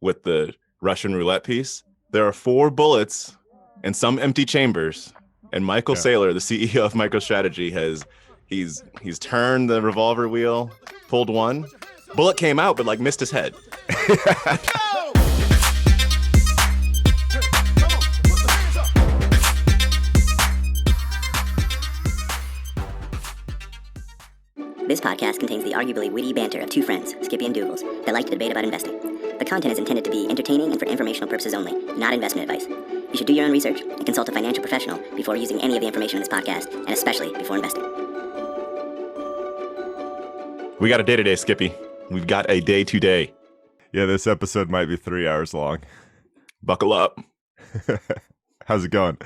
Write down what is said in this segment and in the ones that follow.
with the Russian roulette piece. There are 4 bullets and some empty chambers. And Michael Saylor, the CEO of Microstrategy, he's turned the revolver wheel, pulled one. Bullet came out, but like missed his head. This podcast contains the arguably witty banter of 2 friends, Skippy and Doogles, that like to debate about investing. The content is intended to be entertaining and for informational purposes only, not investment advice. You should do your own research and consult a financial professional before using any of the information in this podcast, and especially before investing. We got a day today, Skippy. We've got a day today. Yeah, this episode might be 3 hours long. Buckle up. How's it going?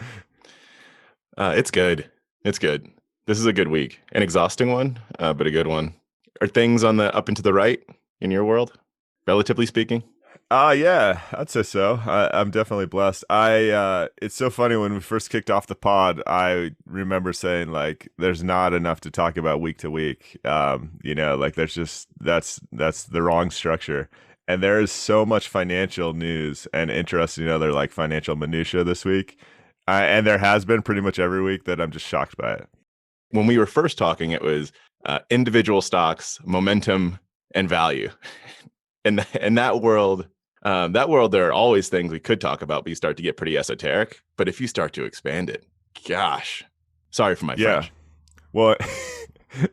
It's good. It's good. This is a good week. An exhausting one, but a good one. Are things on the up and to the right in your world, relatively speaking? Yeah, I'd say so. I'm definitely blessed. It's so funny when we first kicked off the pod, I remember saying like, there's not enough to talk about week to week. Like there's just, that's the wrong structure. And there is so much financial news and interesting other like financial minutia this week. And there has been pretty much every week that I'm just shocked by it. When we were first talking, it was individual stocks, momentum, and value. In that world, there are always things we could talk about, but you start to get pretty esoteric. But if you start to expand it, gosh, sorry for my French. Well,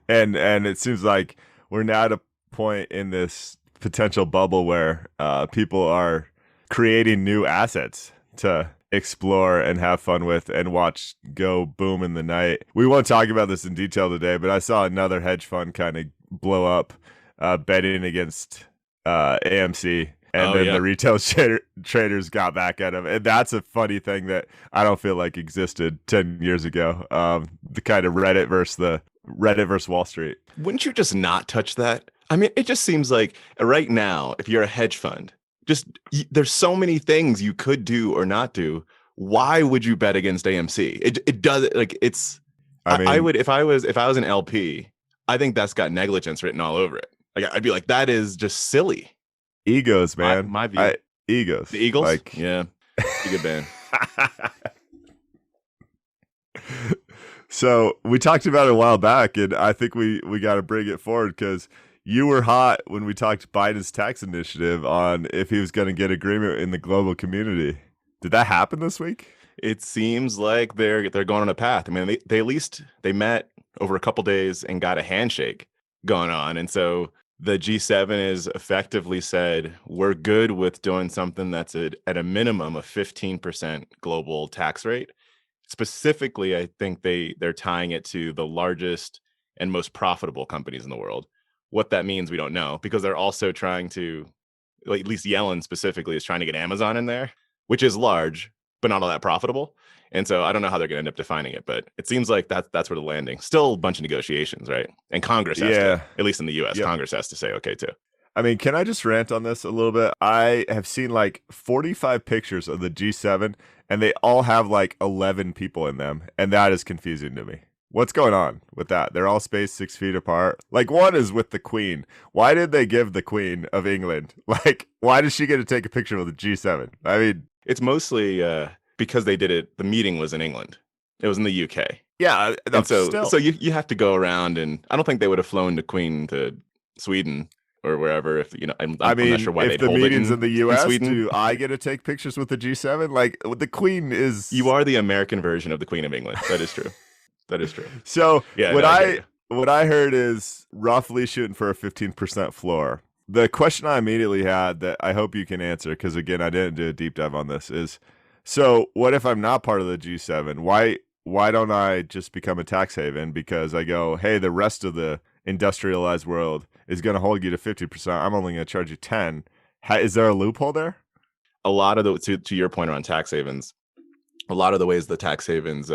and it seems like we're now at a point in this potential bubble where people are creating new assets to explore and have fun with and watch go boom in the night. We won't talk about this in detail today, but I saw another hedge fund kind of blow up betting against AMC. And the retail traders got back at him. And that's a funny thing that I don't feel like existed 10 years ago. The kind of Reddit versus Wall Street. Wouldn't you just not touch that? I mean, it just seems like right now, if you're a hedge fund, there's so many things you could do or not do. Why would you bet against AMC? It does like it's. I would if I was an LP. I think that's got negligence written all over it. Like I'd be like, that is just silly. Egos, man. My view. Egos. The Eagles? Like, yeah. Be a good band. So we talked about it a while back, and I think we got to bring it forward because you were hot when we talked Biden's tax initiative on if he was going to get agreement in the global community. Did that happen this week? It seems like they're going on a path. I mean, they at least they met over a couple days and got a handshake going on, and so the G7 is effectively said, we're good with doing something that's at a minimum of 15% global tax rate. Specifically, I think they're tying it to the largest and most profitable companies in the world. What that means, we don't know, because they're also trying to, like, at least Yellen specifically is trying to get Amazon in there, which is large, but not all that profitable. And so I don't know how they're going to end up defining it, but it seems like that's where the landing. Still a bunch of negotiations, right? And Congress has to, at least in the U.S., Congress has to say okay too. I mean, can I just rant on this a little bit? I have seen like 45 pictures of the G7, and they all have like 11 people in them, and that is confusing to me. What's going on with that? They're all spaced 6 feet apart. Like one is with the Queen. Why did they give the Queen of England? Like, why did she get to take a picture with the G7? I mean, it's mostly because they did it. The meeting was in England. It was in the UK. Yeah, and so you have to go around, and I don't think they would have flown the Queen to Sweden or wherever. If I'm not sure why they'd hold it. If the meeting's in the US, Sweden. do I get to take pictures with the G7? Like the Queen is. You are the American version of the Queen of England. That is true. That is true. So what I heard is roughly shooting for a 15% floor. The question I immediately had that I hope you can answer, because again, I didn't do a deep dive on this, is so what if I'm not part of the G7? Why don't I just become a tax haven? Because I go, hey, the rest of the industrialized world is going to hold you to 50%. I'm only going to charge you 10. Is there a loophole there? A lot of to your point around tax havens, a lot of the ways the tax havens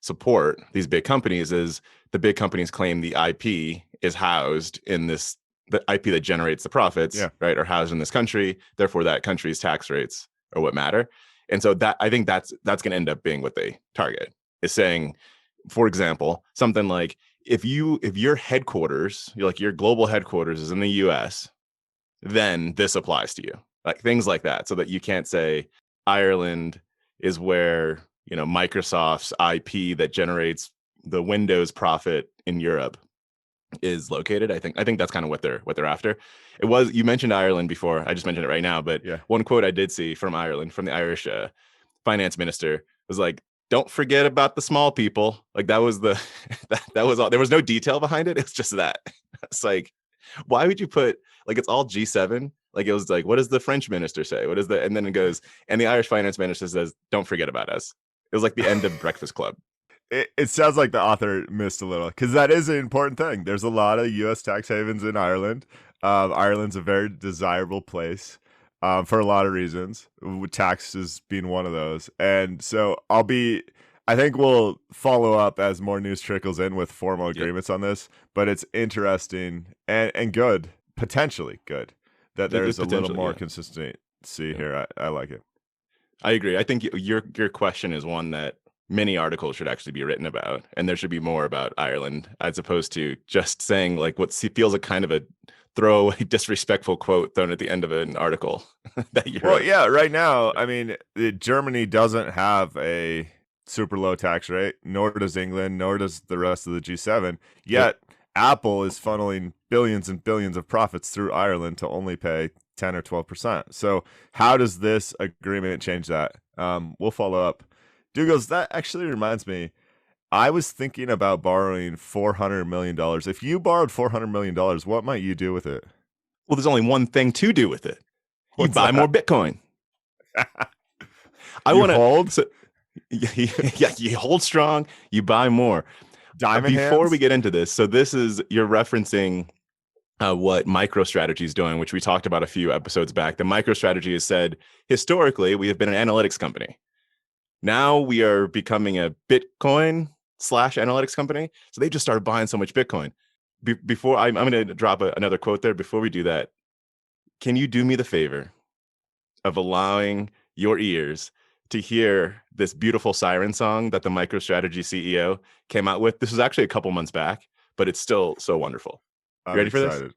support these big companies is the big companies claim the IP is housed in the IP that generates the profits, right, are housed in this country. Therefore, that country's tax rates are what matter. And so that I think that's going to end up being what they target, is saying, for example, something like if your headquarters, like your global headquarters is in the US, then this applies to you. like things like that, so that you can't say Ireland is where, Microsoft's IP that generates the Windows profit in Europe is located. I think that's kind of what they're after. You mentioned Ireland before. I just mentioned it right now, but Yeah. one quote I did see from Ireland, from the Irish finance minister, was like, "Don't forget about the small people." Like that was the that was all. There was no detail behind it. It's just that. It's like, why would you put, like, it's all G7? Like, it was like, what does the French minister say? What is the, and then it goes, and the Irish finance minister says, "Don't forget about us." It was like the end of Breakfast Club. It sounds like the author missed a little, because that is an important thing. There's a lot of U.S. tax havens in Ireland. Ireland's a very desirable place for a lot of reasons, with taxes being one of those. And so I think we'll follow up as more news trickles in with formal agreements on this. But it's interesting and good, potentially good, that there's a little more consistency here. I like it. I agree. I think your question is one that many articles should actually be written about, and there should be more about Ireland, as opposed to just saying like what feels like kind of a throwaway, disrespectful quote thrown at the end of an article that you wrote. Yeah, right now, I mean, Germany doesn't have a super low tax rate, nor does England, nor does the rest of the G7. Yet Apple is funneling billions and billions of profits through Ireland to only pay 10 or 12%. So how does this agreement change that? We'll follow up. Doogles, that actually reminds me, I was thinking about borrowing $400 million. If you borrowed $400 million, what might you do with it? Well, there's only one thing to do with it. You buy more Bitcoin. I want to hold. So, yeah, you hold strong, you buy more. Diamond Before hands? we get into this, so you're referencing what Microstrategy is doing, which we talked about a few episodes back. The Microstrategy has said, historically, we have been an analytics company. Now we are becoming a Bitcoin/analytics company. So they just started buying so much Bitcoin. Before I'm going to drop another quote there. Before we do that, can you do me the favor of allowing your ears to hear this beautiful siren song that the Microstrategy CEO came out with? This was actually a couple months back, but it's still so wonderful. You ready for this?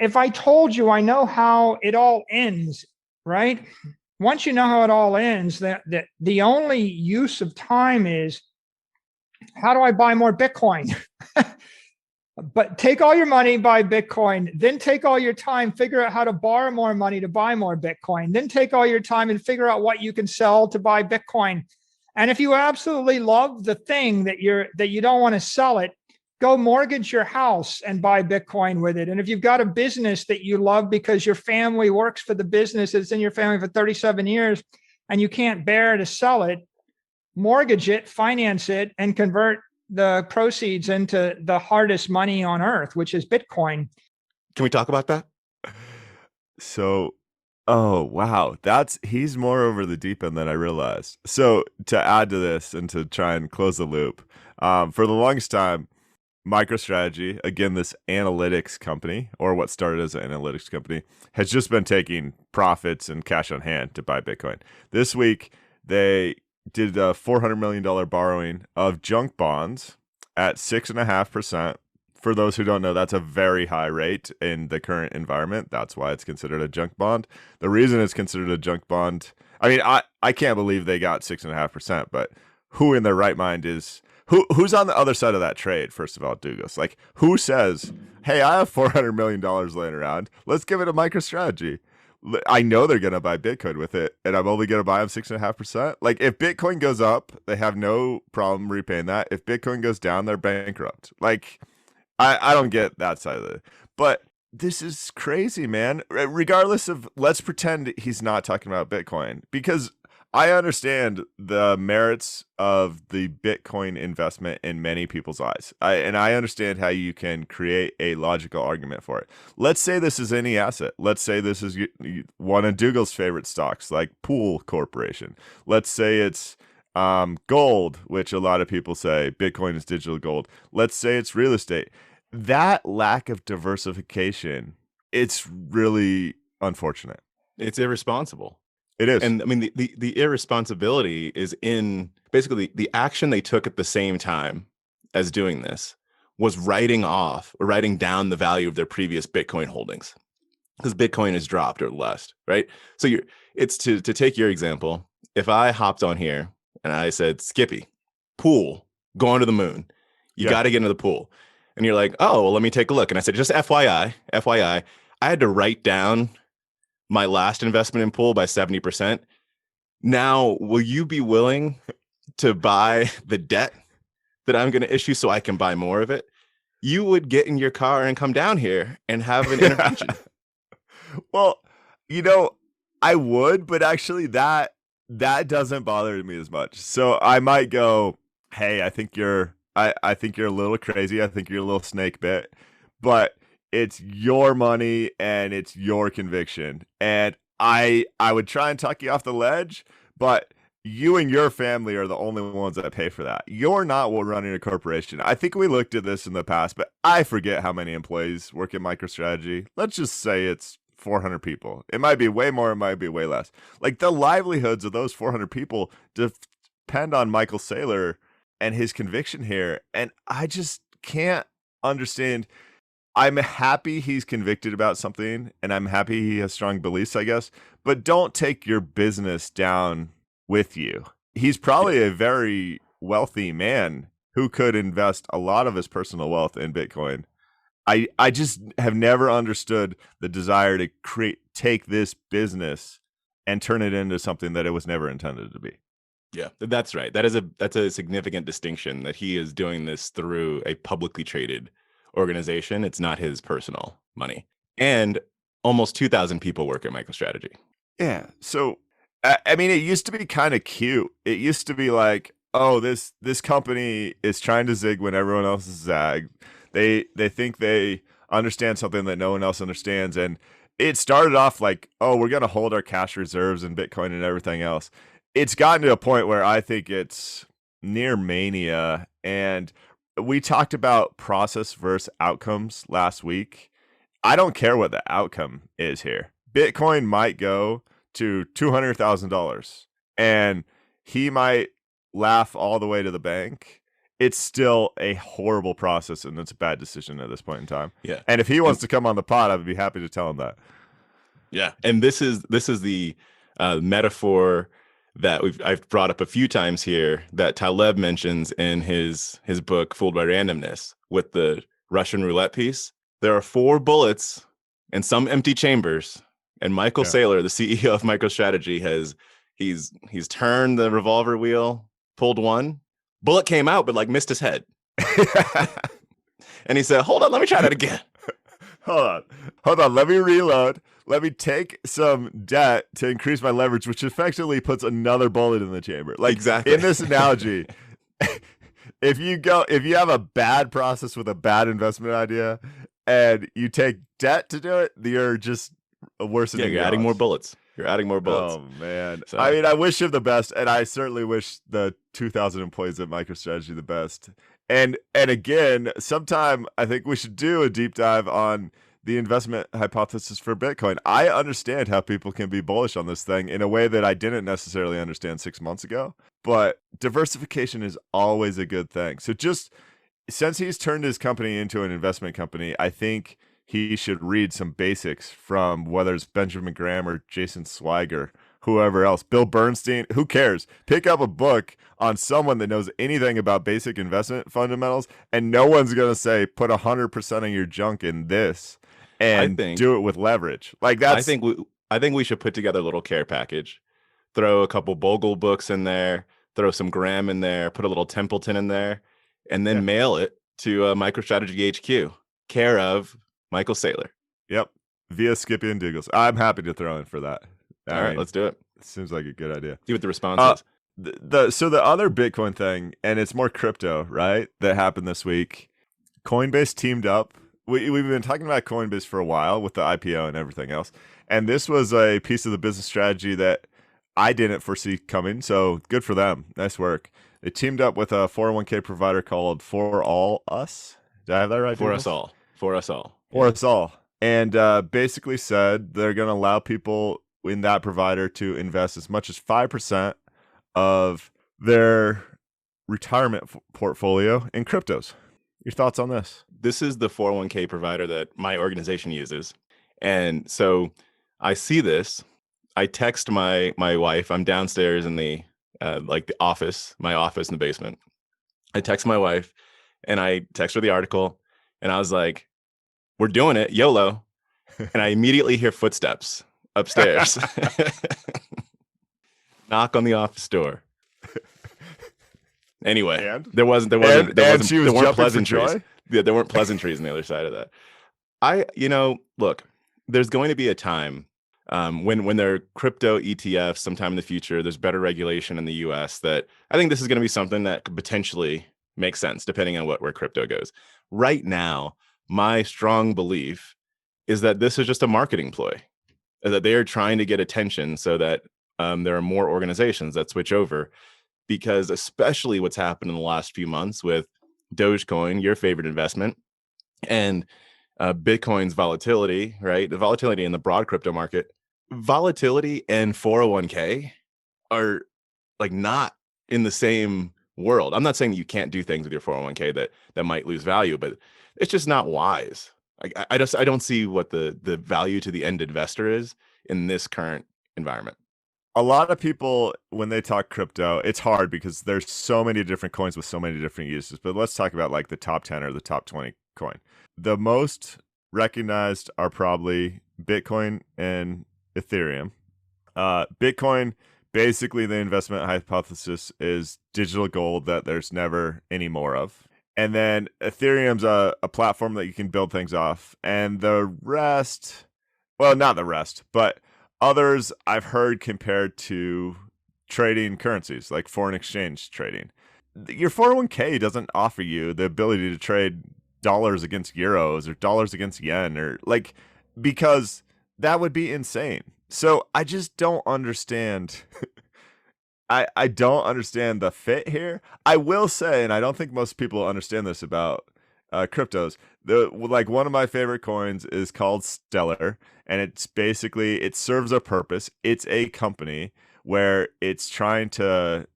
If I told you I know how it all ends, right? Once you know how it all ends, that the only use of time is, how do I buy more Bitcoin? But take all your money, buy Bitcoin, then take all your time, figure out how to borrow more money to buy more Bitcoin, then take all your time and figure out what you can sell to buy Bitcoin. And if you absolutely love the thing that you don't want to sell it, go mortgage your house and buy Bitcoin with it. And if you've got a business that you love because your family works for the business, it's in your family for 37 years, and you can't bear to sell it, mortgage it, finance it, and convert the proceeds into the hardest money on earth, which is Bitcoin. Can we talk about that? So, oh, wow. He's more over the deep end than I realized. So to add to this and to try and close the loop, for the longest time, MicroStrategy, again, this analytics company, or what started as an analytics company, has just been taking profits and cash on hand to buy Bitcoin. This week, they did a $400 million borrowing of junk bonds at 6.5%. For those who don't know, that's a very high rate in the current environment. That's why it's considered a junk bond. The reason it's considered a junk bond, I mean, I can't believe they got 6.5%, but who in their right mind is... Who's on the other side of that trade, first of all, Douglas? Like, who says, hey, I have $400 million laying around. Let's give it a MicroStrategy. I know they're going to buy Bitcoin with it, and I'm only going to buy them 6.5%. Like, if Bitcoin goes up, they have no problem repaying that. If Bitcoin goes down, they're bankrupt. Like, I don't get that side of it. But this is crazy, man. Regardless of, let's pretend he's not talking about Bitcoin, because I understand the merits of the Bitcoin investment in many people's eyes. And I understand how you can create a logical argument for it. Let's say this is any asset. Let's say this is one of Douglas' favorite stocks, like Pool Corporation. Let's say it's gold, which a lot of people say Bitcoin is digital gold. Let's say it's real estate. That lack of diversification, it's really unfortunate. It's irresponsible. It is. And I mean, the irresponsibility is in basically the action they took at the same time as doing this was writing off or writing down the value of their previous Bitcoin holdings. because Bitcoin has dropped or less, right? So it's to take your example. If I hopped on here and I said, Skippy, pool, going to the moon, you got to get into the pool. And you're like, oh, well, let me take a look. And I said, just FYI, I had to write down my last investment in pool by 70%. Now, will you be willing to buy the debt that I'm going to issue so I can buy more of it? You would get in your car and come down here and have an intervention. Well, I would, but actually that doesn't bother me as much. So I might go, hey, I think you're a little crazy. I think you're a little snake bit, but it's your money and it's your conviction. And I would try and tuck you off the ledge, but you and your family are the only ones that pay for that. You're not running a corporation. I think we looked at this in the past, but I forget how many employees work at MicroStrategy. Let's just say it's 400 people. It might be way more, it might be way less. Like, the livelihoods of those 400 people depend on Michael Saylor and his conviction here. And I just can't understand. I'm happy he's convicted about something, and I'm happy he has strong beliefs, I guess, but don't take your business down with you. He's probably a very wealthy man who could invest a lot of his personal wealth in Bitcoin. I just have never understood the desire to take this business and turn it into something that it was never intended to be. Yeah, that's right. That's a significant distinction, that he is doing this through a publicly traded organization. It's not his personal money. And almost 2,000 people work at MicroStrategy. Yeah. So, I mean, it used to be kind of cute. It used to be like, oh, this company is trying to zig when everyone else is zag. They think they understand something that no one else understands. And it started off like, oh, we're going to hold our cash reserves in Bitcoin and everything else. It's gotten to a point where I think it's near mania. And we talked about process versus outcomes last week. I don't care what the outcome is here. Bitcoin might go to $200,000 and he might laugh all the way to the bank. It's still a horrible process, and it's a bad decision at this point in time. Yeah. And if he wants to come on the pod, I would be happy to tell him that. Yeah. And this is the metaphor that I've brought up a few times here that Taleb mentions in his book Fooled by Randomness, with the Russian roulette piece. There are 4 bullets and some empty chambers, and Michael Saylor, the CEO of MicroStrategy, he's turned the revolver wheel, pulled one, bullet came out but like missed his head. And he said, hold on, let me try that again. Hold on, let me reload. Let me take some debt to increase my leverage, which effectively puts another bullet in the chamber. Like, exactly. In this analogy, if you have a bad process with a bad investment idea and you take debt to do it, you're just worsening. Yeah, you're adding more bullets. You're adding more bullets. Oh, man. So, I mean, I wish him the best, and I certainly wish the 2,000 employees at MicroStrategy the best. And again, sometime I think we should do a deep dive on the investment hypothesis for Bitcoin. I understand how people can be bullish on this thing in a way that I didn't necessarily understand 6 months ago. But diversification is always a good thing. So just since he's turned his company into an investment company, I think he should read some basics from whether it's Benjamin Graham or Jason Zweig or whoever else, Bill Bernstein, who cares? Pick up a book on someone that knows anything about basic investment fundamentals, and no one's going to say, put 100% of your junk in this and do it with leverage. Like, that's... I think we should put together a little care package, throw a couple Bogle books in there, throw some Graham in there, put a little Templeton in there, and then mail it to MicroStrategy HQ, care of Michael Saylor. Yep. Via Skippy and Doogles. I'm happy to throw in for that. All right, let's do it. Seems like a good idea. See what the response is. So the other Bitcoin thing, and it's more crypto, right, that happened this week. Coinbase teamed up. We've been talking about Coinbase for a while with the IPO and everything else. And this was a piece of the business strategy that I didn't foresee coming. So good for them. Nice work. They teamed up with a 401k provider called For All Us. Did I have that right? For Us All. For Us All. For Us All. And basically said they're going to allow people in that provider to invest as much as 5% of their retirement portfolio in cryptos. Your thoughts on this? This is the 401k provider that my organization uses. And so I see this. I text my wife. I'm downstairs in the like the office, my office in the basement. I text my wife and I text her the article, and I was like, "We're doing it, YOLO." And I immediately hear footsteps upstairs. Knock on the office door. Anyway, And there weren't pleasantries. Yeah, there weren't pleasantries on the other side of that. Look, there's going to be a time when there are crypto ETFs sometime in the future, there's better regulation in the US, that I think this is going to be something that could potentially make sense depending on where crypto goes. Right now, my strong belief is that this is just a marketing ploy, that they are trying to get attention so that there are more organizations that switch over, because especially what's happened in the last few months with Dogecoin, your favorite investment, and Bitcoin's volatility, right? The volatility in the broad crypto market, volatility and 401k are like not in the same world. I'm not saying that you can't do things with your 401k that might lose value, but it's just not wise. I don't see what the value to the end investor is in this current environment. A lot of people, when they talk crypto, it's hard because there's so many different coins with so many different uses. But let's talk about like the top 10 or the top 20 coin. The most recognized are probably Bitcoin and Ethereum. Bitcoin, basically the investment hypothesis is digital gold that there's never any more of. And then Ethereum's a platform that you can build things off. And the rest, well, not the rest, but others I've heard compared to trading currencies, like foreign exchange trading. Your 401k doesn't offer you the ability to trade dollars against euros or dollars against yen, or like, because that would be insane. So I just don't understand. I don't understand the fit here. I will say, and I don't think most people understand this about cryptos. Like one of my favorite coins is called Stellar, and it's basically, it serves a purpose. It's a company where it's trying to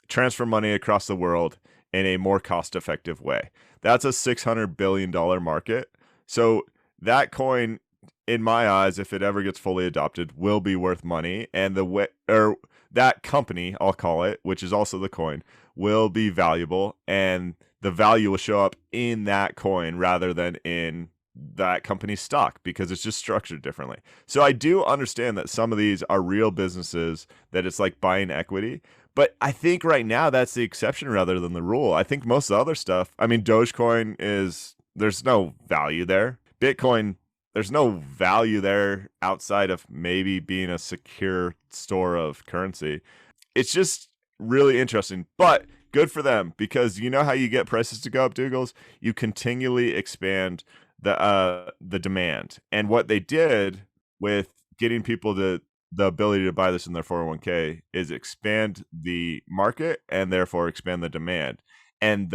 transfer money across the world in a more cost-effective way. That's a $600 billion market. So that coin, in my eyes, if it ever gets fully adopted, will be worth money. And that company, I'll call it, which is also the coin, will be valuable, and the value will show up in that coin rather than in that company's stock, because it's just structured differently. So I do understand that some of these are real businesses, that it's like buying equity. But I think right now that's the exception rather than the rule. I think most of the other stuff, I mean, Dogecoin there's no value there. Bitcoin, there's no value there outside of maybe being a secure store of currency. It's just really interesting, but good for them, because you know how you get prices to go up, Doogles? You continually expand the demand. And what they did with getting people the ability to buy this in their 401k is expand the market and therefore expand the demand. And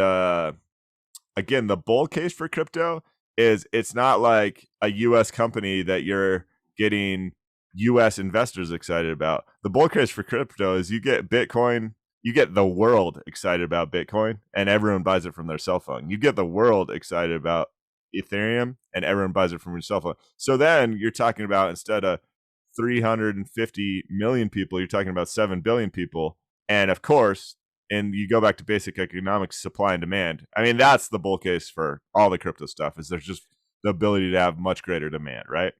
again, the bull case for crypto is it's not like a US company that you're getting US investors excited about. The bull case for crypto is you get Bitcoin, you get the world excited about Bitcoin, and everyone buys it from their cell phone. You get the world excited about Ethereum, and everyone buys it from your cell phone. So then you're talking about, instead of 350 million people, you're talking about 7 billion people. And of course, and you go back to basic economics, supply and demand. I mean, that's the bull case for all the crypto stuff, is there's just the ability to have much greater demand, right?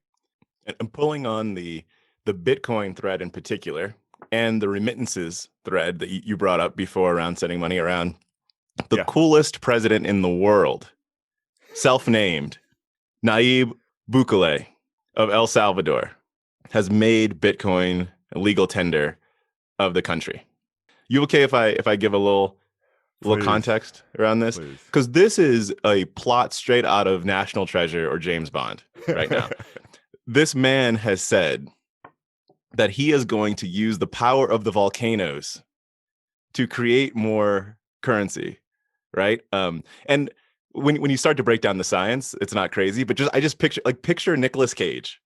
And pulling on the Bitcoin thread in particular, and the remittances thread that you brought up before around sending money around, the coolest president in the world, self-named Nayib Bukele of El Salvador, has made Bitcoin a legal tender of the country. You okay if I give a little context around this? Because this is a plot straight out of National Treasure or James Bond right now. This man has said that he is going to use the power of the volcanoes to create more currency, right? And when you start to break down the science, it's not crazy, but I just picture Nicolas Cage,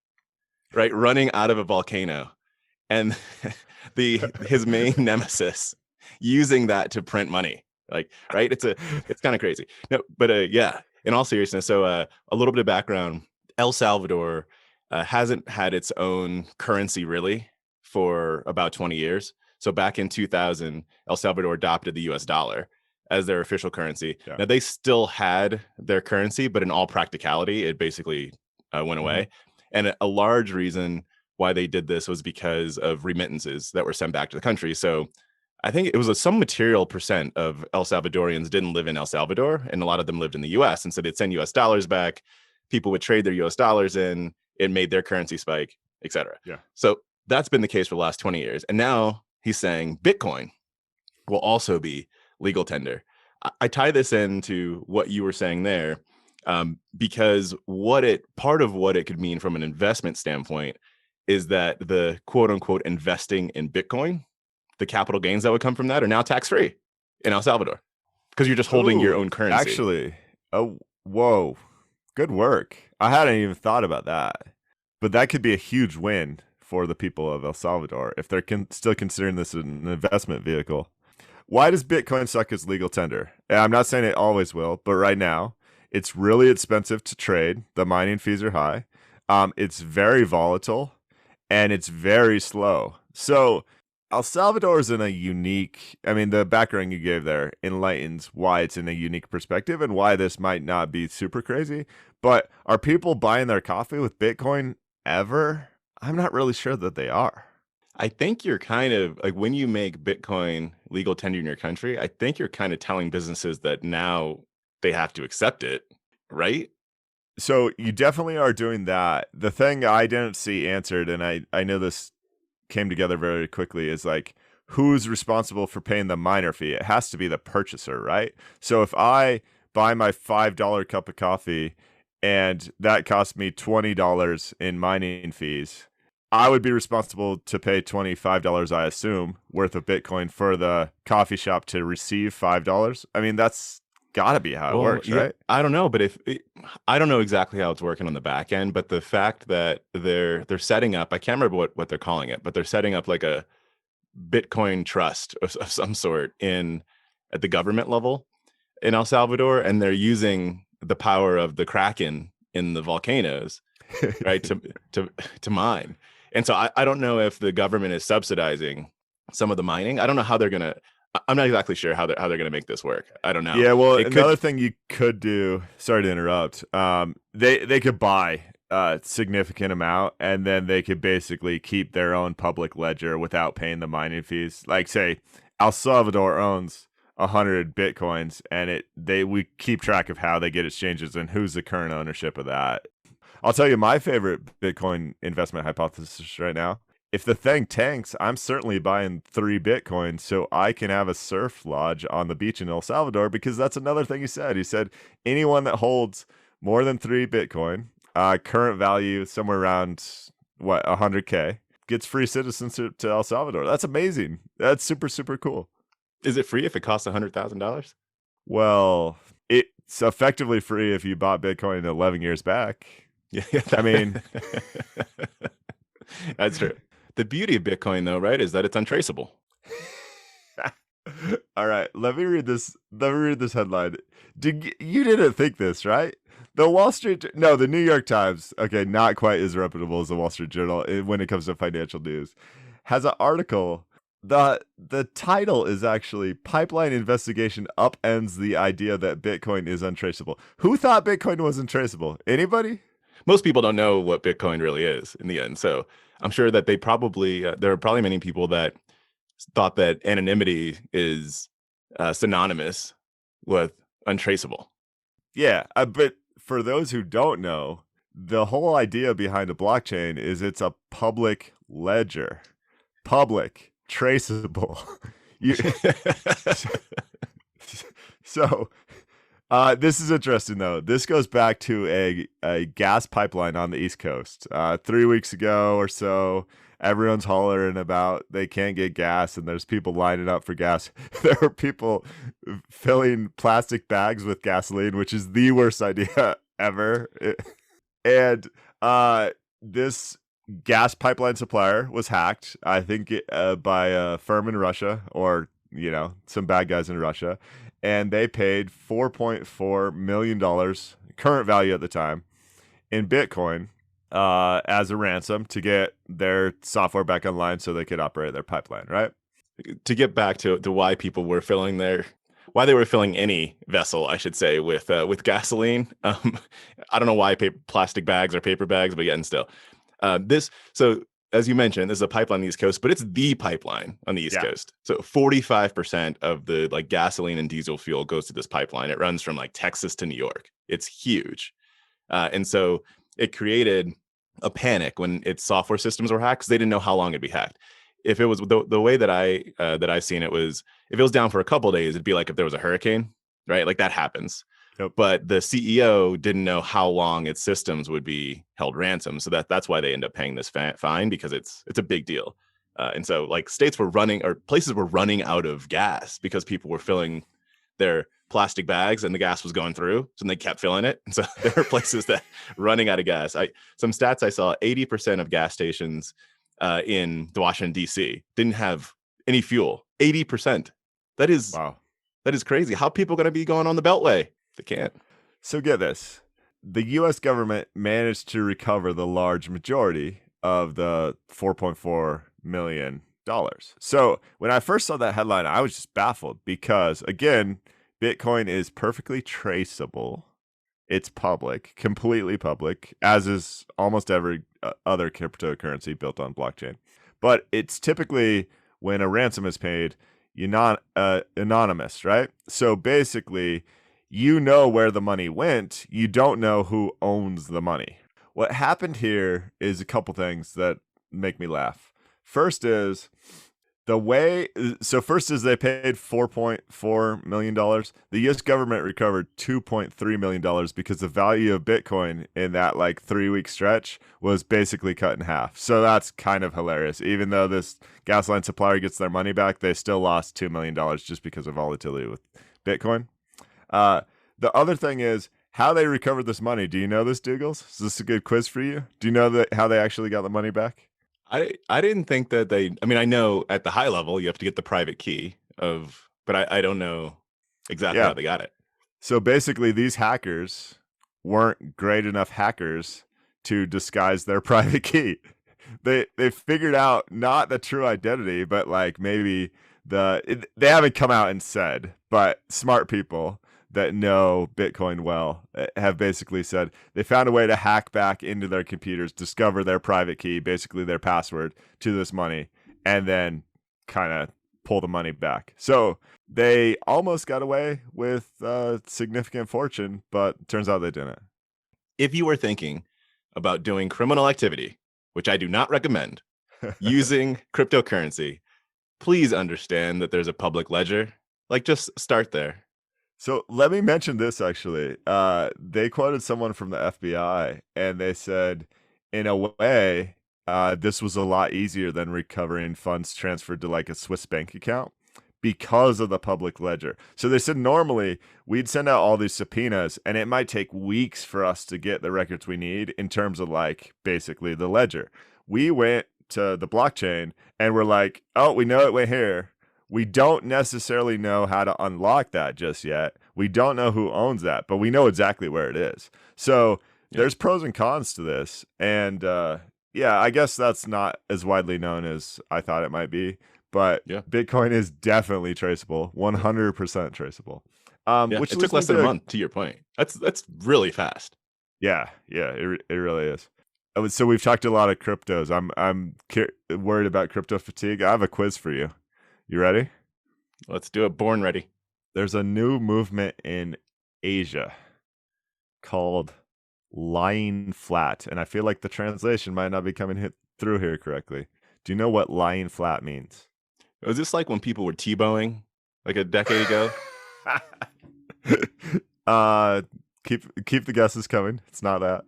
right, running out of a volcano, and his main nemesis using that to print money, like, right? It's kind of crazy. No, but yeah, in all seriousness, so a little bit of background: El Salvador hasn't had its own currency really for about 20 years. So back in 2000, El Salvador adopted the US dollar as their official currency. Yeah. Now, they still had their currency, but in all practicality, it basically went away. And a large reason why they did this was because of remittances that were sent back to the country. So I think it was some material percent of El Salvadorians didn't live in El Salvador, and a lot of them lived in the US. And so they'd send US dollars back. People would trade their US dollars in. It made their currency spike, et cetera. Yeah. So that's been the case for the last 20 years. And now he's saying Bitcoin will also be legal tender. I tie this into what you were saying there, because part of what it could mean from an investment standpoint is that the quote unquote investing in Bitcoin, the capital gains that would come from that are now tax-free in El Salvador because you're just holding your own currency. Actually, whoa, good work. I hadn't even thought about that, but that could be a huge win for the people of El Salvador if they're still considering this an investment vehicle. Why does Bitcoin suck as legal tender? I'm not saying it always will, but right now it's really expensive to trade. The mining fees are high. It's very volatile and it's very slow. So El Salvador is in a unique, the background you gave there enlightens why it's in a unique perspective and why this might not be super crazy. But are people buying their coffee with Bitcoin ever? I'm not really sure that they are. I think you're kind of like, when you make Bitcoin legal tender in your country, I think you're kind of telling businesses that now they have to accept it, right? So you definitely are doing that. The thing I didn't see answered, and I know this came together very quickly, is like, who's responsible for paying the miner fee? It has to be the purchaser, right? So if I buy my $5 cup of coffee and that cost me $20 in mining fees, I would be responsible to pay $25, I assume, worth of Bitcoin for the coffee shop to receive $5. That's got to be how it works, right? I don't know, but I don't know exactly how it's working on the back end, but the fact that they're setting up, I can't remember what they're calling it, but they're setting up like a Bitcoin trust of some sort at the government level in El Salvador, and they're using the power of the Kraken in the volcanoes, right, to mine. And so I don't know if the government is subsidizing some of the mining. I don't know how they're gonna. I'm not exactly sure how they're gonna make this work. I don't know. Yeah, well, another thing you could do. Sorry to interrupt. They could buy a significant amount, and then they could basically keep their own public ledger without paying the mining fees. Like, say, El Salvador owns 100 Bitcoins, and we keep track of how they get exchanges and who's the current ownership of that. I'll tell you my favorite Bitcoin investment hypothesis right now. If the thing tanks, I'm certainly buying 3 Bitcoins so I can have a surf lodge on the beach in El Salvador, because that's another thing he said. He said anyone that holds more than 3 Bitcoin, current value somewhere around, 100K, gets free citizenship to El Salvador. That's amazing. That's super, super cool. Is it free if it costs $100,000? Well, it's effectively free if you bought Bitcoin 11 years back. Yeah, that's true. The beauty of Bitcoin, though, right, is that it's untraceable. All right, let me read this headline. You didn't think this, right? The New York Times, okay, not quite as reputable as the Wall Street Journal when it comes to financial news, has an article. The title is actually "Pipeline Investigation Upends the Idea That Bitcoin is Untraceable." Who thought Bitcoin was untraceable? Anybody? Most people don't know what Bitcoin really is in the end. So I'm sure that there are probably many people that thought that anonymity is synonymous with untraceable. Yeah, but for those who don't know, the whole idea behind a blockchain is it's a public ledger. Public, traceable. So this is interesting, though. This goes back to a gas pipeline on the East Coast. 3 weeks ago or so, everyone's hollering about they can't get gas, and there's people lining up for gas. There were people filling plastic bags with gasoline, which is the worst idea ever. And this gas pipeline supplier was hacked, I think, by a firm in Russia, or some bad guys in Russia. And they paid $4.4 million, current value at the time, in Bitcoin as a ransom to get their software back online so they could operate their pipeline, right? To get back to why people were why they were filling any vessel, I should say, with gasoline. I don't know why plastic bags or paper bags, but yet and still, so as you mentioned, this is a pipeline on the East Coast, but it's the pipeline on the East Coast. So 45% of the like gasoline and diesel fuel goes to this pipeline. It runs from like Texas to New York. It's huge, and so it created a panic when its software systems were hacked because they didn't know how long it'd be hacked. If it was the way that I've seen it was, if it was down for a couple of days, it'd be like if there was a hurricane, right? Like that happens. Yep. But the CEO didn't know how long its systems would be held ransom, so that's why they end up paying this fine, because it's a big deal. And so like states were running, or places were running out of gas because people were filling their plastic bags and the gas was going through, so they kept filling it. And so there are places that running out of gas. Some stats I saw: 80% of gas stations in Washington D.C. didn't have any fuel. 80%. That is Wow. That is crazy. How are people going to be going on the Beltway? They can't. So get this. The U.S. government managed to recover the large majority of the $4.4 million. So when I first saw that headline, I was just baffled because, again, Bitcoin is perfectly traceable. It's public, completely public, as is almost every other cryptocurrency built on blockchain. But it's typically, when a ransom is paid, anonymous, right? So basically, you know where the money went. You don't know who owns the money. What happened here is a couple things that make me laugh. First is they paid $4.4 million. The U.S. government recovered $2.3 million because the value of Bitcoin in that like 3-week stretch was basically cut in half. So that's kind of hilarious. Even though this gasoline supplier gets their money back, they still lost $2 million just because of volatility with Bitcoin. The other thing is how they recovered this money. Do you know this, Doogles? Is this a good quiz for you? Do you know how they actually got the money back? I didn't think that I know at the high level you have to get the private key but I don't know exactly how they got it. So basically these hackers weren't great enough hackers to disguise their private key. They figured out not the true identity, but like maybe they haven't come out and said, but smart people that know Bitcoin well have basically said they found a way to hack back into their computers, discover their private key, basically their password to this money, and then kind of pull the money back. So they almost got away with a significant fortune, but turns out they didn't. If you were thinking about doing criminal activity, which I do not recommend, using cryptocurrency, please understand that there's a public ledger. Like, just start there. So let me mention this, actually. They quoted someone from the FBI, and they said, in a way, this was a lot easier than recovering funds transferred to like a Swiss bank account because of the public ledger. So they said normally we'd send out all these subpoenas, and it might take weeks for us to get the records we need in terms of like basically the ledger. We went to the blockchain, and we're like, oh, we know it went here. We don't necessarily know how to unlock that just yet. We don't know who owns that, but we know exactly where it is. So there's pros and cons to this. And I guess that's not as widely known as I thought it might be. But Bitcoin is definitely traceable, 100% traceable. Which it took less than a month, to your point. That's really fast. Yeah, it really is. So we've talked a lot of cryptos. I'm worried about crypto fatigue. I have a quiz for you. You ready? Let's do it. Born ready. There's a new movement in Asia called lying flat, and I feel like the translation might not be coming through here correctly. Do you know what lying flat means? Was this like when people were T-bowing like a decade ago? Keep the guesses coming. It's not that.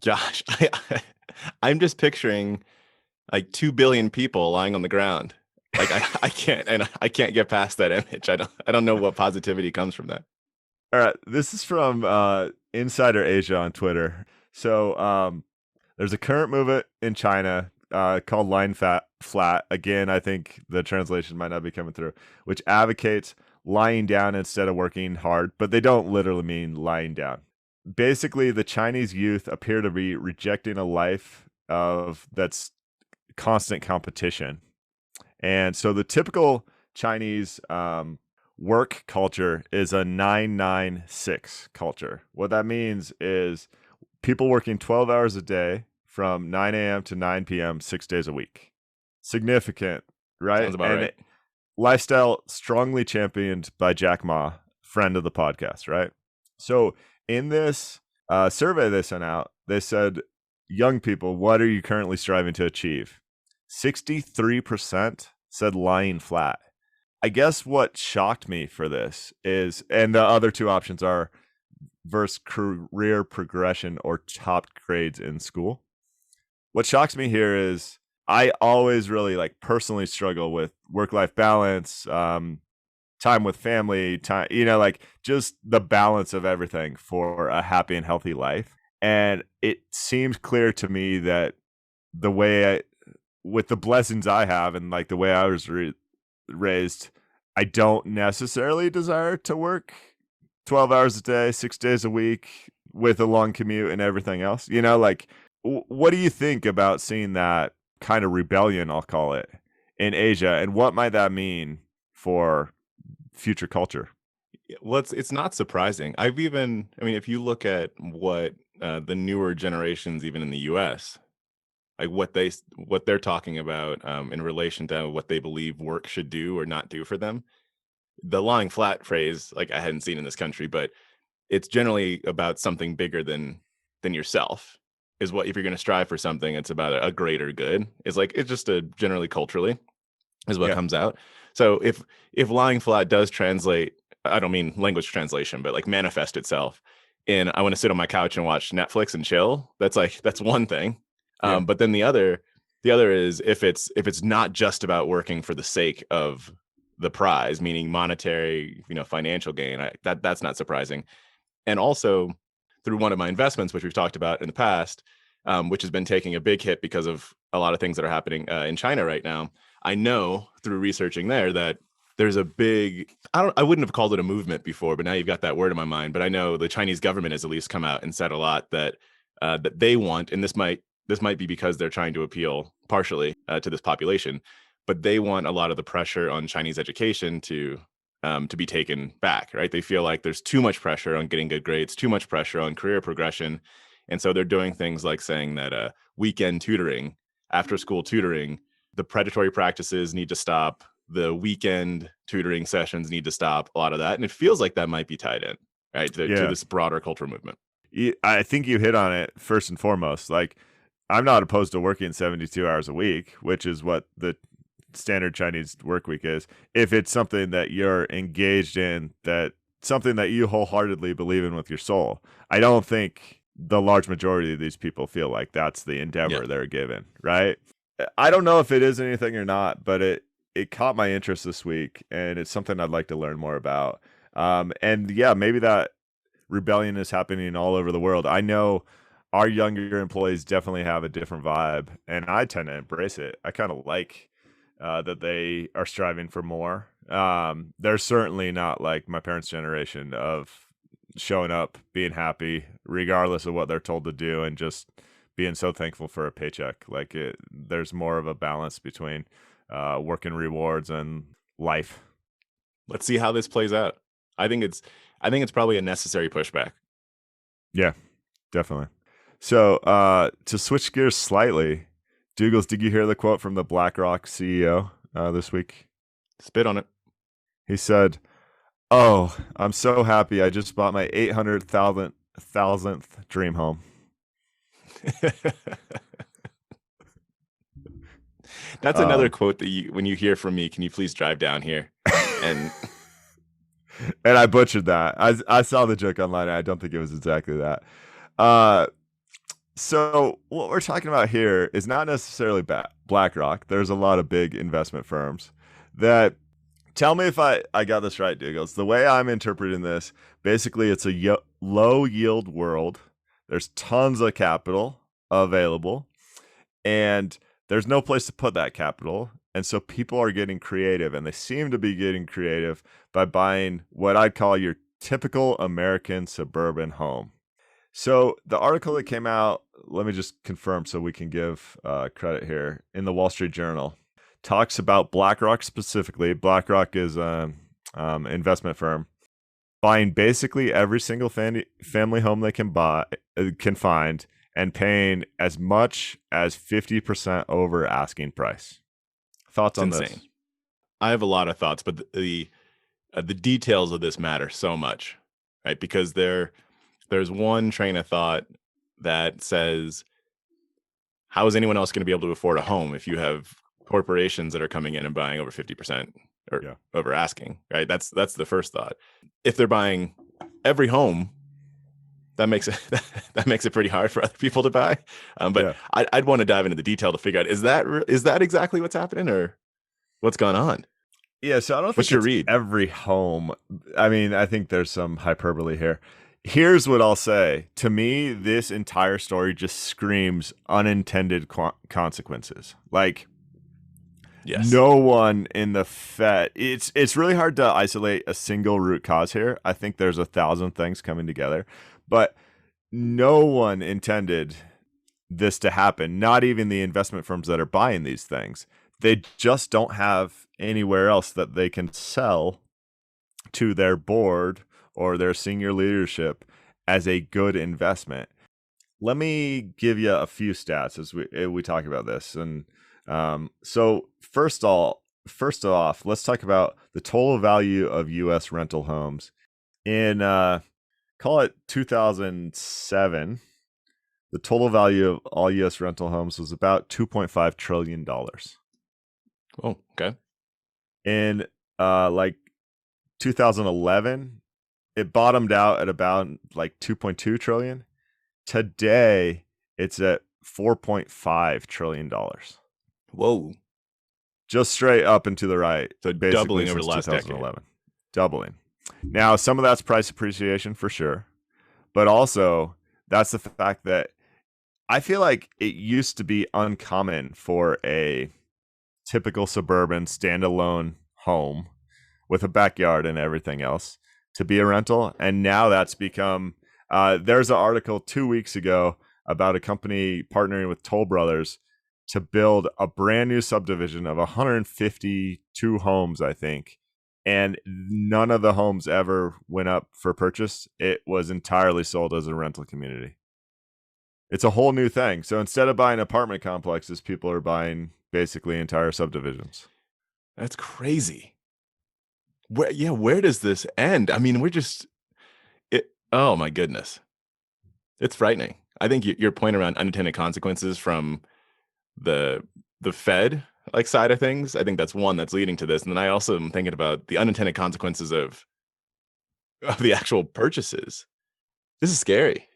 Josh, I'm just picturing like 2 billion people lying on the ground. Like I can't get past that image. I don't know what positivity comes from that. All right, this is from Insider Asia on Twitter. So there's a current movement in China called lying flat. Again, I think the translation might not be coming through, which advocates lying down instead of working hard, but they don't literally mean lying down. basically the Chinese youth appear to be rejecting a life of that's constant competition. And so the typical Chinese work culture is a 9-9-6 culture. What that means is people working 12 hours a day from 9 a.m. to 9 p.m. 6 days a week. Significant, right? Sounds about right. Lifestyle strongly championed by Jack Ma, friend of the podcast, right? So in this survey they sent out, they said, young people, what are you currently striving to achieve? 63% said lying flat. I guess what shocked me for this is, and the other two options are versus career progression or top grades in school. What shocks me here is I always really like personally struggle with work-life balance, time with family, time, like just the balance of everything for a happy and healthy life. And it seems clear to me that the way with the blessings I have and like the way I was raised, I don't necessarily desire to work 12 hours a day, 6 days a week with a long commute and everything else. Like, what do you think about seeing that kind of rebellion, I'll call it, in Asia? And what might that mean for future culture? Well, it's not surprising. If you look at what the newer generations, even in the U.S., like what they're talking about in relation to what they believe work should do or not do for them, the lying flat phrase, like I hadn't seen in this country, but it's generally about something bigger than yourself. Is what if you're going to strive for something, it's about a greater good. It's just a generally culturally is what comes out. So if lying flat does translate, I don't mean language translation, but like manifest itself in I want to sit on my couch and watch Netflix and chill. That's one thing. But then the other is if it's not just about working for the sake of the prize, meaning monetary, financial gain, that's not surprising. And also through one of my investments, which we've talked about in the past, which has been taking a big hit because of a lot of things that are happening in China right now. I know through researching there that there's a big, I wouldn't have called it a movement before, but now you've got that word in my mind. But I know the Chinese government has at least come out and said a lot that they want, and this might be because they're trying to appeal partially to this population, but they want a lot of the pressure on Chinese education to be taken back, right? They feel like there's too much pressure on getting good grades, too much pressure on career progression. And so they're doing things like saying that weekend tutoring, after school tutoring, the predatory practices need to stop. The weekend tutoring sessions need to stop, a lot of that. And it feels like that might be tied in, right, to this broader cultural movement. I think you hit on it first and foremost. Like, I'm not opposed to working 72 hours a week, which is what the standard Chinese work week is. If it's something that you're engaged in, that something that you wholeheartedly believe in with your soul. I don't think the large majority of these people feel like that's the endeavor they're given, right? I don't know if it is anything or not, but it caught my interest this week, and it's something I'd like to learn more about. And yeah, maybe that rebellion is happening all over the world. I know our younger employees definitely have a different vibe, and I tend to embrace it. I kind of like that they are striving for more. They're certainly not like my parents' generation of showing up, being happy, regardless of what they're told to do, and just being so thankful for a paycheck. Like there's more of a balance between work and rewards and life. Let's see how this plays out. I think it's probably a necessary pushback. Yeah, definitely. So to switch gears slightly, Doogles, did you hear the quote from the BlackRock CEO this week? Spit on it. He said, "Oh, I'm so happy. I just bought my 800,000th dream home." That's another quote that when you hear from me, can you please drive down here? And and I butchered that. I saw the joke online. And I don't think it was exactly that. So what we're talking about here is not necessarily BlackRock. There's a lot of big investment firms that, tell me if I got this right, Doogles. The way I'm interpreting this, basically it's a low yield world. There's tons of capital available, and there's no place to put that capital. And so people are getting creative, and they seem to be getting creative by buying what I'd call your typical American suburban home. So the article that came out, let me just confirm so we can give credit here, in the Wall Street Journal, talks about BlackRock specifically. BlackRock is an investment firm buying basically every single family home they can find, and paying as much as 50% over asking price. Thoughts on this? I have a lot of thoughts, but the details of this matter so much, right? Because there's one train of thought that says, how is anyone else going to be able to afford a home if you have corporations that are coming in and buying over 50% or over asking, right? That's the first thought. If they're buying every home, that makes it pretty hard for other people to buy. I'd want to dive into the detail to figure out, is that exactly what's happening, or what's going on? Yeah, so I don't think it's every home. I mean, I think there's some hyperbole here. Here's what I'll say. To me, this entire story just screams unintended consequences. Like, yes. No one in the Fed. It's really hard to isolate a single root cause here. I think there's 1,000 things coming together, but no one intended this to happen. Not even the investment firms that are buying these things. They just don't have anywhere else that they can sell to their board or their senior leadership as a good investment. Let me give you a few stats as we talk about this. And so first off, let's talk about the total value of U.S. rental homes. In call it 2007, the total value of all U.S. rental homes was about $2.5 trillion. Oh, okay. In like 2011, it bottomed out at about like 2.2 trillion. Today, it's at $4.5 trillion. Whoa. Just straight up and to the right. So doubling over the last 2011. Decade. Doubling. Now, some of that's price appreciation for sure. But also, that's the fact that I feel like it used to be uncommon for a typical suburban standalone home with a backyard and everything else to be a rental. And now that's become, there's an article 2 weeks ago about a company partnering with Toll Brothers to build a brand new subdivision of 152 homes, I think. And none of the homes ever went up for purchase. It was entirely sold as a rental community. It's a whole new thing. So instead of buying apartment complexes, people are buying basically entire subdivisions. That's crazy. Where does this end? I mean, oh my goodness. It's frightening. I think your point around unintended consequences from the Fed side of things, I think that's one that's leading to this. And then I also am thinking about the unintended consequences of the actual purchases. This is scary.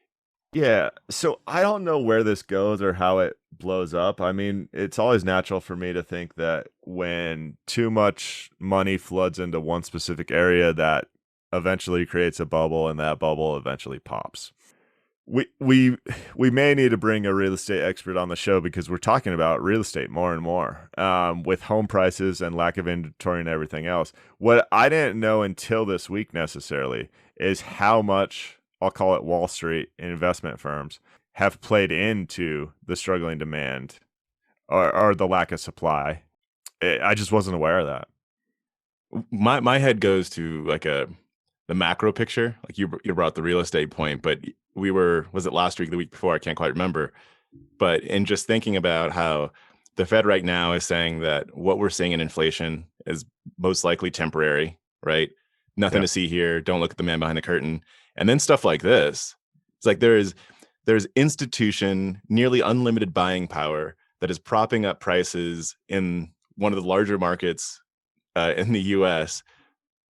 Yeah. So I don't know where this goes or how it blows up. I mean, it's always natural for me to think that when too much money floods into one specific area, that eventually creates a bubble, and that bubble eventually pops. We may need to bring a real estate expert on the show, because we're talking about real estate more and more with home prices and lack of inventory and everything else. What I didn't know until this week necessarily is how much, I'll call it Wall Street investment firms, have played into the struggling demand or the lack of supply. I just wasn't aware of that. My head goes to the macro picture. Like you brought the real estate point, but was it last week, the week before? I can't quite remember. But in just thinking about how the Fed right now is saying that what we're seeing in inflation is most likely temporary, right? Nothing to see here. Don't look at the man behind the curtain. And then stuff like this. It's like there's institution, nearly unlimited buying power that is propping up prices in one of the larger markets in the U.S.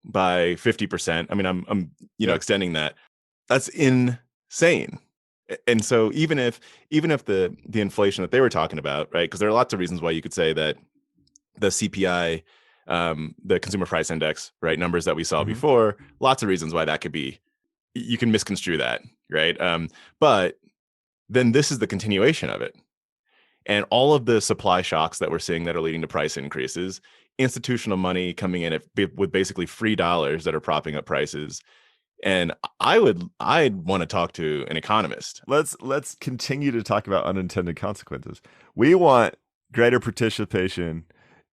by 50%. I mean, I'm extending that. That's insane. And so even if the inflation that they were talking about, right? Because there are lots of reasons why you could say that the CPI, the Consumer Price Index, right, numbers that we saw before, lots of reasons why that could be. You can misconstrue that, right? But then this is the continuation of it. And all of the supply shocks that we're seeing that are leading to price increases, institutional money coming in with basically free dollars that are propping up prices. And I'd want to talk to an economist. Let's continue to talk about unintended consequences. We want greater participation